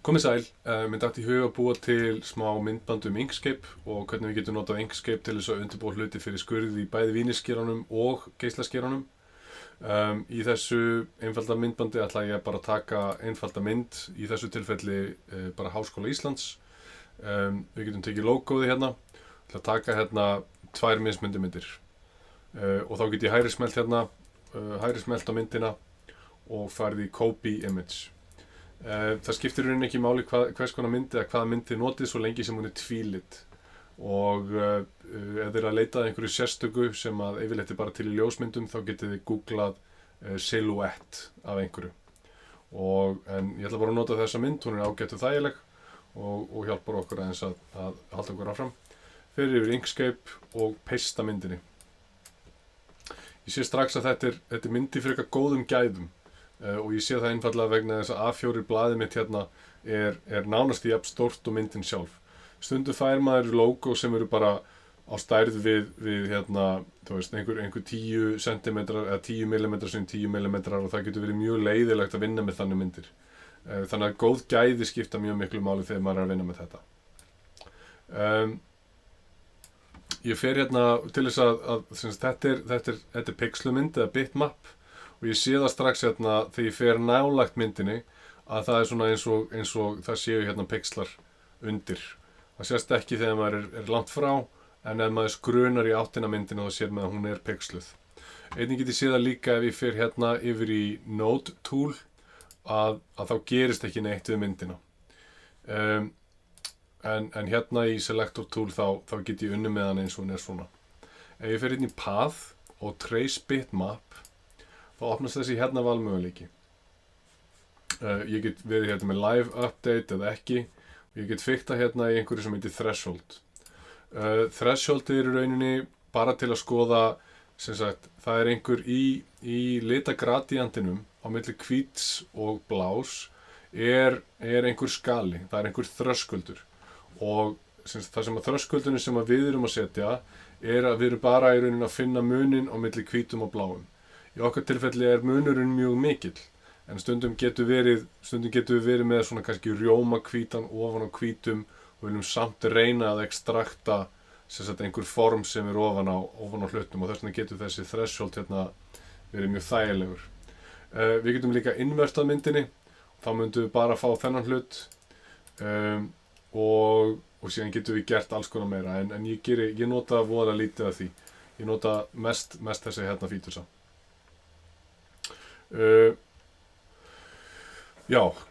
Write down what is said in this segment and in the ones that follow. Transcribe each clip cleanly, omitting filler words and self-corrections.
Komið sæl, mér datt í hug að búa til smá myndband Inkscape og hvernig við getum notað Inkscape til þess að undirbúa hluti fyrir skurð í bæði víniskeranum og geislaskeranum. Í þessu einfalda myndbandi ætla ég bara að taka einfalda mynd, í þessu tilfelli bara Háskóla Íslands. Við getum tekið logoði hérna, ég ætla að taka hérna 2 mismunandi myndir. Og þá get ég hægri smelt á myndina og farið í Copy Image. Það skiptir í rauninni ekki máli hvers konar mynd eða hvaða mynd þið notið svo lengi sem hún er tvílit og ef þið eru að leita að einhverju sérstöku sem að yfirleitt er bara til í ljósmyndum þá getið þið googlað silhouette af einhverju en ég ætla bara að nota þessa mynd, hún er ágætt og þægileg og hjálpar okkur aðeins að halda okkur áfram. Fyrir yfir Inkscape og pasta myndinni. Ég sé strax að þetta er mynd í frekar góðum gæðum. Og ég sé það einfallega vegna þess að A4 blaðið mitt hérna er nánast jafn stórt og myndin sjálf. Stundum fær maður logo sem eru bara á stærð við hérna, þú veist, einhver 10 cm eða 10 mm sem 10 mm og það getur verið mjög leiðilegt að vinna með þannig myndir. Þannig að góð gæði skipta mjög miklu máli þegar maður er að vinna með þetta. Ég fer hérna til þess að þetta er pixlumynd eða bitmap. Og ég sé það strax hérna þegar ég fer nálægt myndinni að það er svona eins og það séu hérna pixlar undir. Það sést ekki þegar maður er langt frá en ef maður skrunar í áttina myndina þá sér maður að hún er pixluð. Einnig get ég séð það líka ef ég fer hérna yfir í Node Tool að þá gerist ekki neitt við myndina. En hérna í Selector Tool þá get ég unnið með hann eins og hún er svona. Ef ég fer inn í Path og Trace Bitmap þá opnast þessi hérna valmöguleiki. Ég get verið hérna með live update eða ekki og ég get fikta hérna í einhverju sem heitir threshold. Threshold er í rauninni bara til að skoða, sem sagt, það er einhver í litagradientinum á milli hvíts og blás er einhver skali, það er einhver þröskuldur og það sem að þröskuldunum sem að við erum að setja er að við erum bara í rauninni að finna munin á milli hvítum og bláum. Í okkar tilfelli er munurinn mjög mikill, en stundum getum við verið með svona kannski rjóma hvítan ofan á hvítum og viljum samt reyna að ekstrakta einhver form sem er ofan á hlutum og þess vegna getur þessi threshold hérna verið mjög þægilegur. Við getum líka invertað myndinni, þá myndum við bara fá þennan hlut og síðan getum við gert alls konar meira, en ég nota voða lítið af því. Ég nota mest þessi hérna featuresa.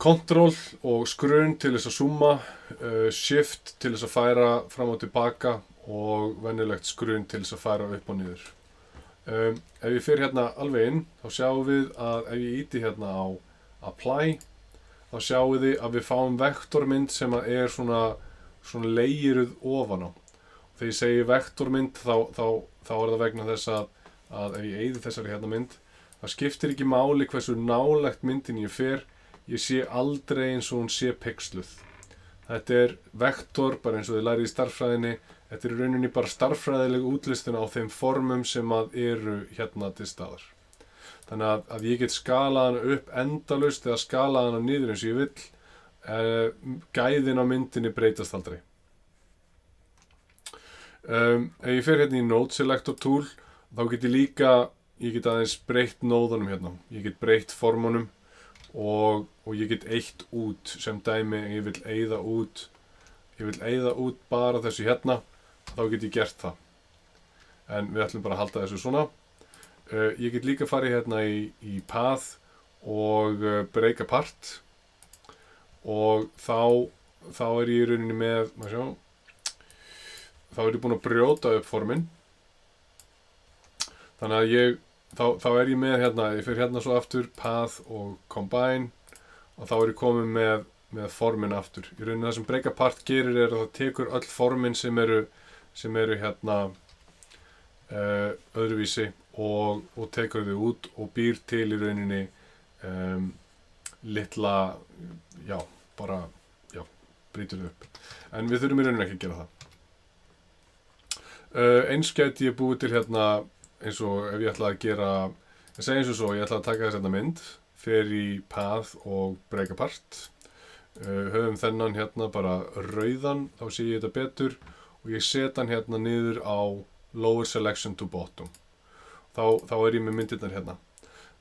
Control og skrun til þess að zooma, shift til þess að færa fram og tilbaka og venjulegt skrun til þess að færa upp og niður. Ef ég fer hérna alveg inn, þá sjáum við að ef ég ýti hérna á apply, þá sjáum við að við fáum vektormynd sem er svona leyiruð ofan á. Þegar ég segi vektormynd þá er það vegna þess að ef ég eyði þessari hérna mynd, það skiptir ekki máli hversu nálægt myndin ég fer, ég sé aldrei eins og hún sé pixluð. Þetta er vektor, bara eins og þið lærið í stærðfræðinni, þetta er í rauninni bara stærðfræðileg útlistun á þeim formum sem eru hérna til staðar. Þannig að ég get skalað hana upp endalaust eða skalað hana niður eins og ég vill, gæðin á myndinni breytast aldrei. Ef ég fer hérna í Node Selector Tool, þá get ég get aðeins breytt nóðunum hérna. Ég get breytt formunum og ég get eytt út sem dæmi. Ég vil eyða út bara þessu hérna, þá get ég gert það. En við ætlum bara að halda þessu svona. Ég get líka farið hérna í Path og Break Apart og þá er ég í rauninni með, þá er ég búinn að brjóta upp formin. Þannig að þá er ég með hérna, ég fer hérna svo aftur, Path og Combine og þá er ég komin með formin aftur. Í rauninni það sem Break Apart gerir er að það tekur öll formin sem eru hérna öðruvísi og tekur þau út og býr til í rauninni litla, brýtur þau upp. En við þurfum í rauninni ekki að gera það. Eins gæti ég búið til hérna eins og ef ég ætla að gera, ég segi eins og svo, ég ætla að taka þess mynd, fer í Path og Break Apart, höfum þennan hérna bara rauðan, þá sé ég þetta betur og ég set hann hérna niður á lower selection to bottom. Þá er ég með myndirnar hérna.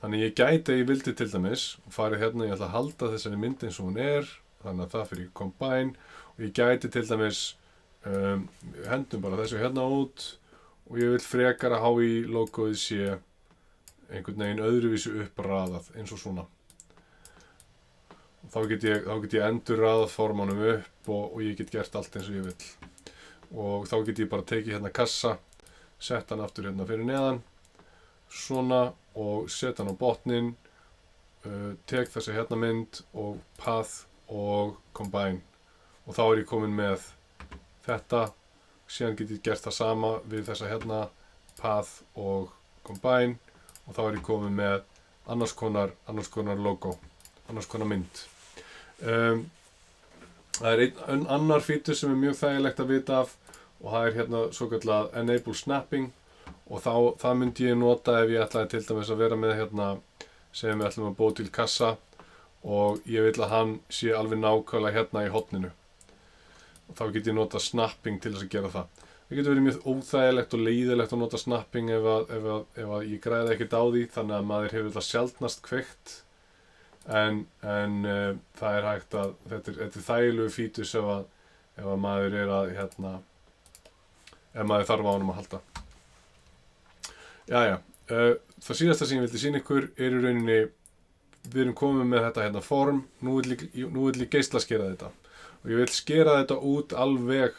Þannig ég gæti að ég vildi til dæmis farið hérna, ég ætla að halda þessari mynd eins og hún er, þannig að það fyrir combine og ég gæti til dæmis hendum bara þessu hérna út og ég vil frekar að HÍ logoið sé einhvern veginn öðruvísi uppraðað eins og svona. Þá get ég endurraðað formanum upp og ég get gert allt eins og ég vil. Og þá get ég bara tekið hérna kassa, sett hann aftur hérna fyrir neðan, svona og set hann á botnin, tek þessi hérna mynd og path og combine. Og þá er ég komin með þetta, síðan get ég gert það sama við þessa hérna path og combine og þá er ég komin með annars konar logo, annars konar mynd. Það er einn annar feature sem er mjög þægilegt að vita af og það er hérna svokallað enable snapping og það myndi ég nota ef ég ætlaði til dæmis að vera með hérna sem við ætlum að búa til kassa og ég vil að hann sé alveg nákvæmlega hérna í horninu. Og þá get ég nota snapping til þess að gera það. Það getur verið mjög óþægilegt og leiðilegt að nota snapping ef að ég græði ekkert á því, þannig að maður hefur það sjaldnast kveikt. En það er hægt að, þetta er þægilegu fítus ef að maður er að, ef maður þarf á honum að halda. Jæja, það síðasta sem ég vildi sýna ykkur er í rauninni, við erum komið með þetta hérna form, nú vil ég geislaskera þetta. Og ég vil skera þetta út alveg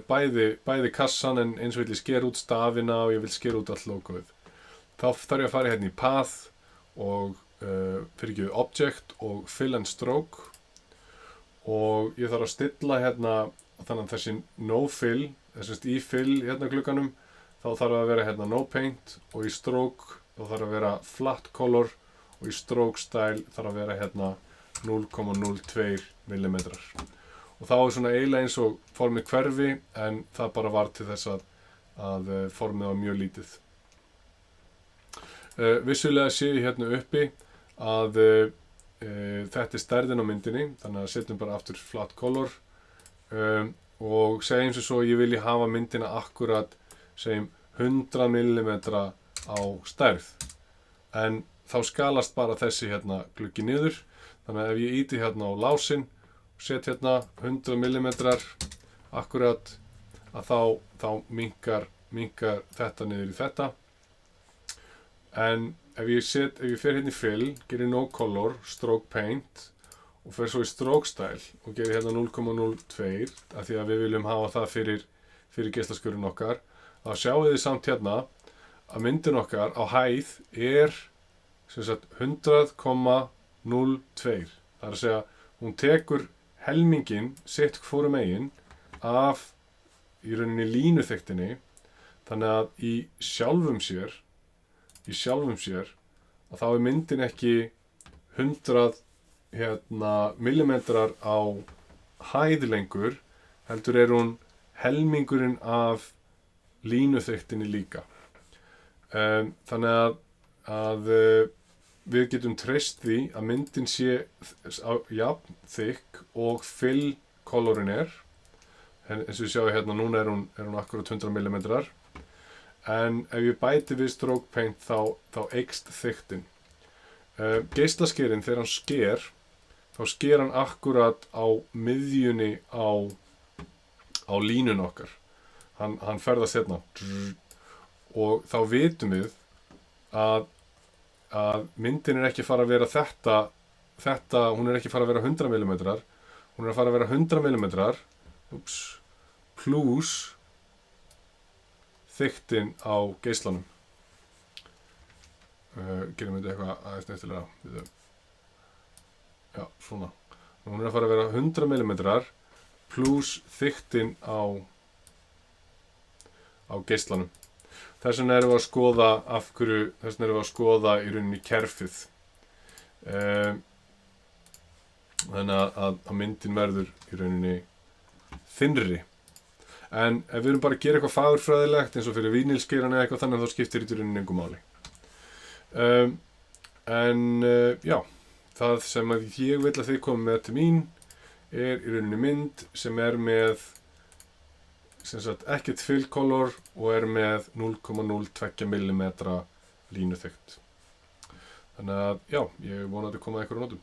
bæði kassan en eins og vil ég skera út stafina og ég vil skera út allt logoið. Þá þarf ég að fara hérna í path og object og fill and stroke og ég þarf að stilla hérna þannig að þessi no fill, í fill hérna glugganum þá þarf að vera hérna no paint og í stroke þá þarf að vera flat color og í stroke style þarf að vera hérna 0,02 mm. Og þá er svona eiginlega eins og formið hverfi en það bara var til þess að formið var mjög lítið. Vissulega sé ég hérna uppi að þetta er stærðin á myndinni, þannig að setjum bara aftur flat color og segjum sem svo ég vilji hafa myndina akkurat segjum 100 mm á stærð en þá skalast bara þessi hérna gluggi niður, þannig að ef ég ýti hérna á lásinn og set hérna 100 mm akkurat að þá minnkar þetta niður í þetta. En ef ég fer hérna í fill, gerir no color, stroke paint og fer svo í stroke style og gerir hérna 0,02 af því að við viljum hafa það fyrir geislaskurinn okkar, þá sjáum þið samt hérna að myndin okkar á hæð er sem sagt 100,02. Það er að segja, hún tekur helminginn sitt hvoru megin af í rauninni línuþykktinni, þannig að í sjálfum sér að þá er myndin ekki 100 millimetrar á hæð lengur, heldur er hún helmingurinn af línuþykktinni líka. Þannig að við getum treyst því að myndin sé jafn þykk og fill colorinn er. Eins og við sjáum hérna, núna er hún akkurat 100 mm. En ef ég bæti við stroke paint þá eykst þykktin. Geislaskerinn þegar hann sker, þá sker hann akkurat á miðjunni á línun okkar. Hann ferðast hérna og þá vitum við að myndin er ekki fara að vera þetta, hún er ekki fara að vera 100 mm, hún er að fara að vera 100 mm plus þykktin á geislanum. Gerum þetta eitthvað aðeins neftilega. Já, svona. Hún er að fara að vera 100 mm plus þykktin á geislanum. Þess vegna erum við að skoða þess vegna erum við að skoða í rauninni kerfið. Þannig að myndin verður í rauninni þynnri. En ef við erum bara að gera eitthvað fagurfræðilegt eins og fyrir vínilskeran eða eitthvað þannig þá skiptir þetta í rauninni engu máli. Já, það sem ég vil að þið komið með til mín er í rauninni mynd sem er með sem sagt ekkert fill color og er með 0,02 mm línuþykkt. Þannig að já, ég vona að þetta koma að einhverju notum.